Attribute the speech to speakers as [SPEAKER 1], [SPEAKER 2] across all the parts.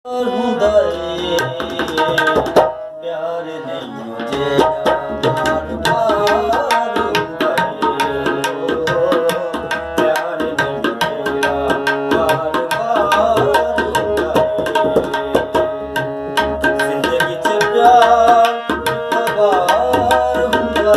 [SPEAKER 1] ਹੁੰਦਾ ਏ ਪਿਆਰ ਨਹੀਂ ਜਿਹੜਾ ਬਾਰ-ਬਾਰ ਹੁੰਦਾ ਏ ਪਿਆਰ ਨਹੀਂ ਜਿਹੜਾ ਬਾਰ-ਬਾਰ ਹੁੰਦਾ ਏ ਜ਼ਿੰਦਗੀ 'ਚ ਪਿਆਰ ਇੱਕ ਵਾਰ ਹੁੰਦਾ ਏ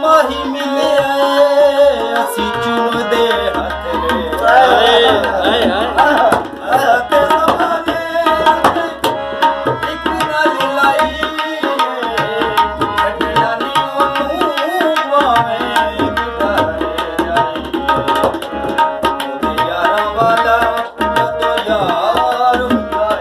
[SPEAKER 1] ਮਾਹੀ ਮਿਲਿਆ ਅਸੀਂ ਚੁੰਮਦੇ ਹੱਥ ਨੇ ਹਾਏ ਹਾਏ ਹਾਏ ਤੇ ਜ਼ਮਾਨੇ ਇੱਕ ਨਾਲ ਲਾਈ ਛੱਡਣਾ ਨਹੀਂ ਉਹਨੂੰ ਭਾਵੇਂ ਬਿਟਾਰੇ ਜਾਈ ਉਹਦੇ ਯਾਰਾਂ ਵਾਲਾ ਜਦੋਂ ਯਾਰ ਹੁੰਦਾ ਏ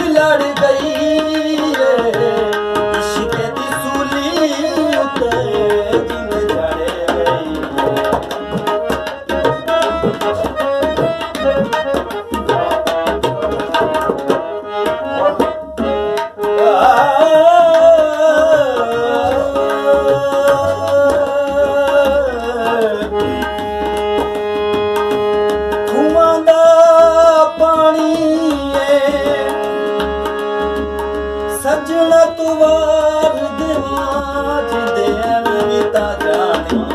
[SPEAKER 1] ਲੜ ਗਈ ਏ ਇਸ਼ਕ ਦੀ ਸੂਲੀ ਉੱਤੇ ਜਿੰਦ ਚੜ੍ਹ ਗਈ ਖੂਹਾਂ ਦਾ ਪਾਣੀ ਸੱਜਣਾ ਤੂੰ ਵਾਰ ਦੇਵਾਂ ਜਿੰਦੇ ਐਵੇਂ ਵੀ ਤਾਂ ਜਾਣੀ